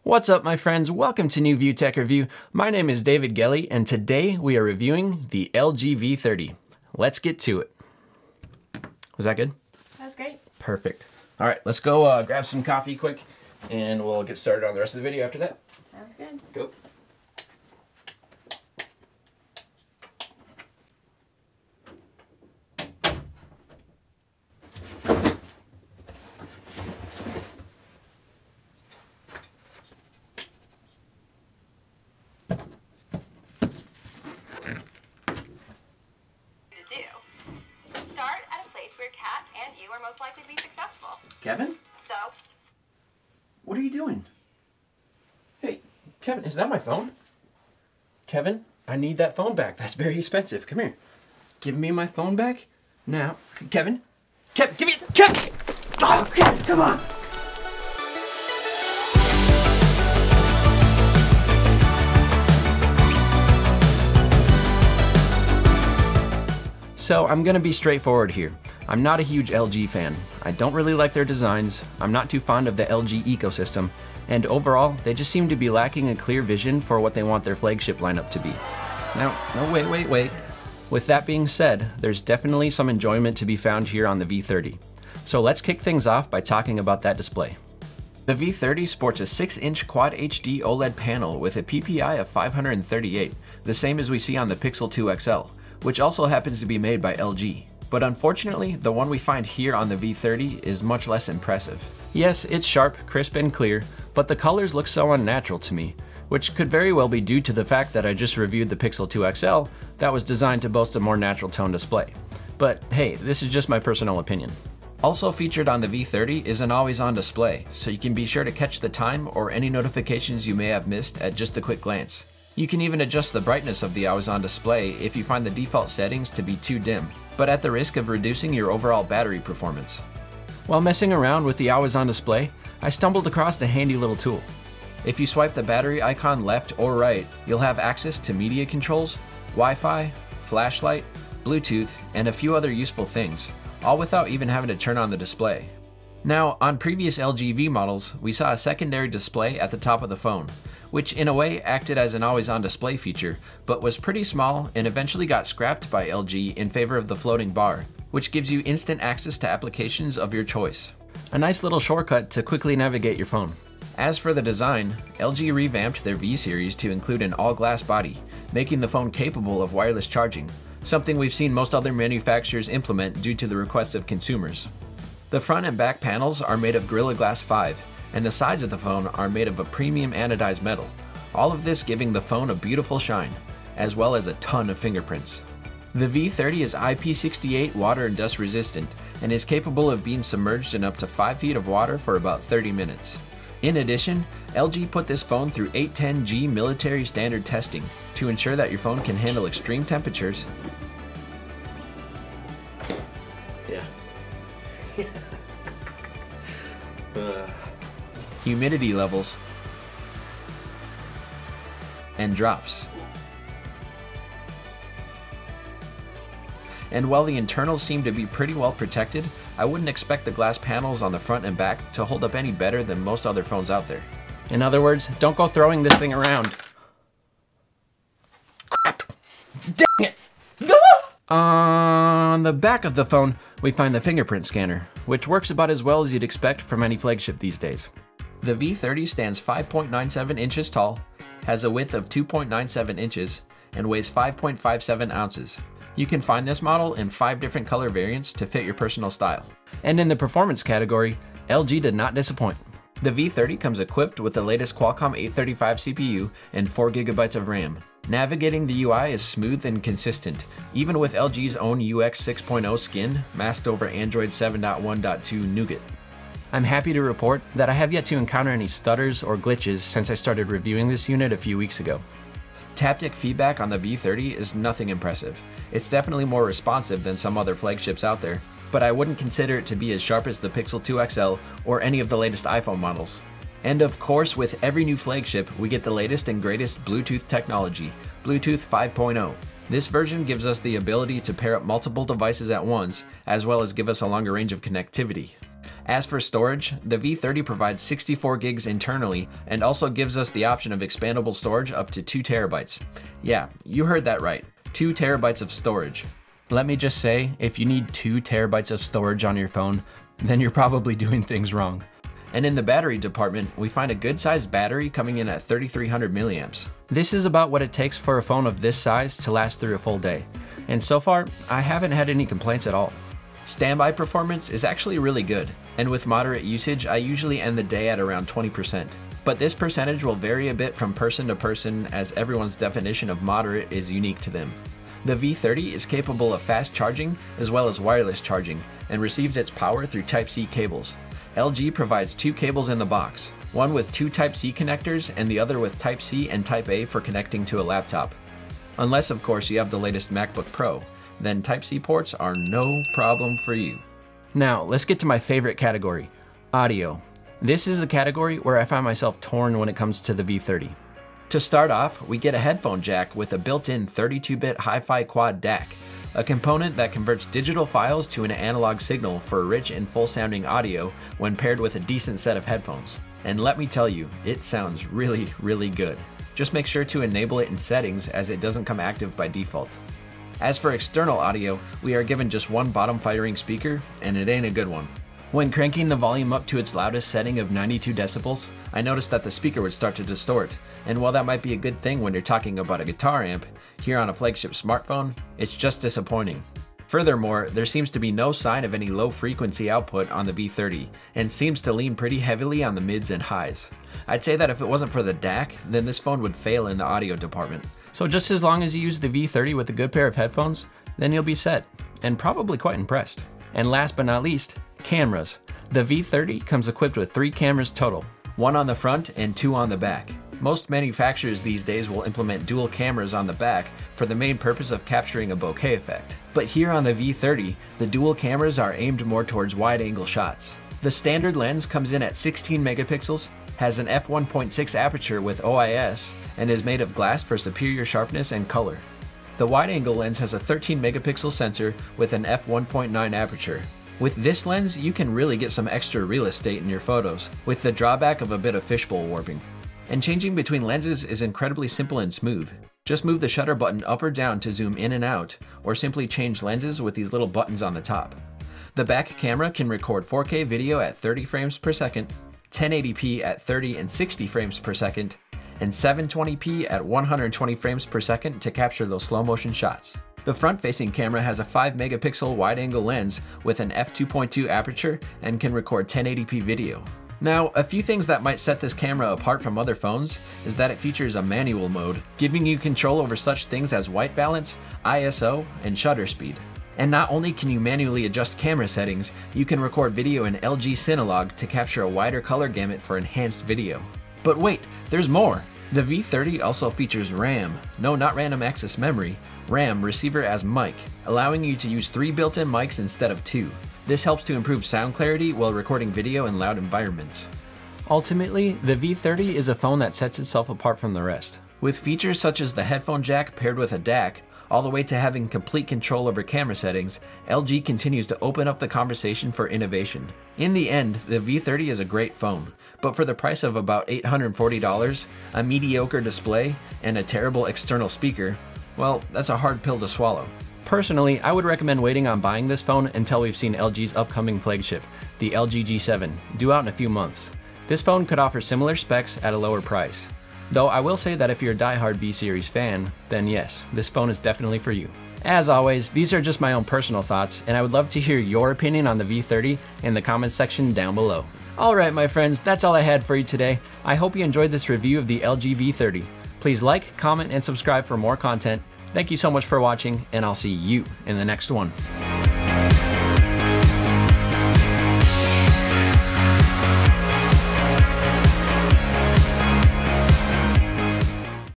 What's up, my friends? Welcome to New View Tech Review. My name is David Gelly, and today we are reviewing the LG V30. Let's get to it. Was that good? That was great. Perfect. All right, let's go grab some coffee quick, and we'll get started on the rest of the video after that. Sounds good. Go. Start at a place where Kat and you are most likely to be successful. Kevin? So? What are you doing? Hey, Kevin, is that my phone? Kevin, I need that phone back. That's very expensive. Come here. Give me my phone back now. Kevin? Kevin, give me it! Kevin! Oh, Kevin, come on! So I'm gonna be straightforward here. I'm not a huge LG fan. I don't really like their designs, I'm not too fond of the LG ecosystem, and overall, they just seem to be lacking a clear vision for what they want their flagship lineup to be. Now, no, wait. With that being said, there's definitely some enjoyment to be found here on the V30. So let's kick things off by talking about that display. The V30 sports a 6-inch Quad HD OLED panel with a PPI of 538, the same as we see on the Pixel 2 XL, which also happens to be made by LG. But unfortunately, the one we find here on the V30 is much less impressive. Yes, it's sharp, crisp, and clear, but the colors look so unnatural to me, which could very well be due to the fact that I just reviewed the Pixel 2 XL that was designed to boast a more natural tone display. But hey, this is just my personal opinion. Also featured on the V30 is an always-on display, so you can be sure to catch the time or any notifications you may have missed at just a quick glance. You can even adjust the brightness of the always-on display if you find the default settings to be too dim, but at the risk of reducing your overall battery performance. While messing around with the always-on display, I stumbled across a handy little tool. If you swipe the battery icon left or right, you'll have access to media controls, Wi-Fi, flashlight, Bluetooth, and a few other useful things, all without even having to turn on the display. Now, on previous LG V models, we saw a secondary display at the top of the phone, which in a way acted as an always-on display feature, but was pretty small and eventually got scrapped by LG in favor of the floating bar, which gives you instant access to applications of your choice. A nice little shortcut to quickly navigate your phone. As for the design, LG revamped their V series to include an all-glass body, making the phone capable of wireless charging, something we've seen most other manufacturers implement due to the requests of consumers. The front and back panels are made of Gorilla Glass 5, and the sides of the phone are made of a premium anodized metal, all of this giving the phone a beautiful shine, as well as a ton of fingerprints. The V30 is IP68 water and dust resistant, and is capable of being submerged in up to 5 feet of water for about 30 minutes. In addition, LG put this phone through 810G military standard testing to ensure that your phone can handle extreme temperatures. Humidity levels, and drops. And while the internals seem to be pretty well protected, I wouldn't expect the glass panels on the front and back to hold up any better than most other phones out there. In other words, don't go throwing this thing around. Crap! Dang it! On the back of the phone, we find the fingerprint scanner, which works about as well as you'd expect from any flagship these days. The V30 stands 5.97 inches tall, has a width of 2.97 inches, and weighs 5.57 ounces. You can find this model in 5 different color variants to fit your personal style. And in the performance category, LG did not disappoint. The V30 comes equipped with the latest Qualcomm 835 CPU and 4 GB of RAM. Navigating the UI is smooth and consistent, even with LG's own UX 6.0 skin masked over Android 7.1.2 Nougat. I'm happy to report that I have yet to encounter any stutters or glitches since I started reviewing this unit a few weeks ago. Taptic feedback on the V30 is nothing impressive. It's definitely more responsive than some other flagships out there, but I wouldn't consider it to be as sharp as the Pixel 2 XL or any of the latest iPhone models. And of course, with every new flagship, we get the latest and greatest Bluetooth technology, Bluetooth 5.0. This version gives us the ability to pair up multiple devices at once, as well as give us a longer range of connectivity. As for storage, the V30 provides 64 gigs internally and also gives us the option of expandable storage up to 2 terabytes. Yeah, you heard that right, 2 terabytes of storage. Let me just say, if you need 2 terabytes of storage on your phone, then you're probably doing things wrong. And in the battery department, we find a good sized battery coming in at 3300 milliamps. This is about what it takes for a phone of this size to last through a full day. And so far, I haven't had any complaints at all. Standby performance is actually really good, and with moderate usage, I usually end the day at around 20%. But this percentage will vary a bit from person to person as everyone's definition of moderate is unique to them. The V30 is capable of fast charging as well as wireless charging and receives its power through Type-C cables. LG provides 2 cables in the box, one with 2 Type-C connectors and the other with Type-C and Type-A for connecting to a laptop. Unless of course you have the latest MacBook Pro, then Type-C ports are no problem for you. Now let's get to my favorite category, audio. This is a category where I find myself torn when it comes to the V30. To start off, we get a headphone jack with a built-in 32-bit hi-fi quad DAC, a component that converts digital files to an analog signal for rich and full-sounding audio when paired with a decent set of headphones. And let me tell you, it sounds really, really good. Just make sure to enable it in settings as it doesn't come active by default. As for external audio, we are given just one bottom-firing speaker, and it ain't a good one. When cranking the volume up to its loudest setting of 92 decibels, I noticed that the speaker would start to distort, and while that might be a good thing when you're talking about a guitar amp, here on a flagship smartphone, it's just disappointing. Furthermore, there seems to be no sign of any low frequency output on the V30, and seems to lean pretty heavily on the mids and highs. I'd say that if it wasn't for the DAC, then this phone would fail in the audio department. So just as long as you use the V30 with a good pair of headphones, then you'll be set, and probably quite impressed. And last but not least, cameras. The V30 comes equipped with 3 cameras total, 1 on the front and 2 on the back. Most manufacturers these days will implement dual cameras on the back for the main purpose of capturing a bokeh effect. But here on the V30, the dual cameras are aimed more towards wide-angle shots. The standard lens comes in at 16 megapixels, has an f1.6 aperture with OIS, and is made of glass for superior sharpness and color. The wide-angle lens has a 13 megapixel sensor with an f1.9 aperture. With this lens, you can really get some extra real estate in your photos, with the drawback of a bit of fishbowl warping. And changing between lenses is incredibly simple and smooth. Just move the shutter button up or down to zoom in and out, or simply change lenses with these little buttons on the top. The back camera can record 4K video at 30 frames per second, 1080p at 30 and 60 frames per second, and 720p at 120 frames per second to capture those slow motion shots. The front-facing camera has a 5 megapixel wide-angle lens with an f2.2 aperture and can record 1080p video. Now, a few things that might set this camera apart from other phones is that it features a manual mode, giving you control over such things as white balance, ISO, and shutter speed. And not only can you manually adjust camera settings, you can record video in LG Cinelog to capture a wider color gamut for enhanced video. But wait, there's more! The V30 also features RAM, no, not random access memory, RAM receiver as mic, allowing you to use 3 built-in mics instead of 2. This helps to improve sound clarity while recording video in loud environments. Ultimately, the V30 is a phone that sets itself apart from the rest. With features such as the headphone jack paired with a DAC, all the way to having complete control over camera settings, LG continues to open up the conversation for innovation. In the end, the V30 is a great phone, but for the price of about $840, a mediocre display, and a terrible external speaker, well, that's a hard pill to swallow. Personally, I would recommend waiting on buying this phone until we've seen LG's upcoming flagship, the LG G7, due out in a few months. This phone could offer similar specs at a lower price. Though I will say that if you're a diehard V-Series fan, then yes, this phone is definitely for you. As always, these are just my own personal thoughts, and I would love to hear your opinion on the V30 in the comments section down below. Alright my friends, that's all I had for you today. I hope you enjoyed this review of the LG V30. Please like, comment, and subscribe for more content. Thank you so much for watching, and I'll see you in the next one.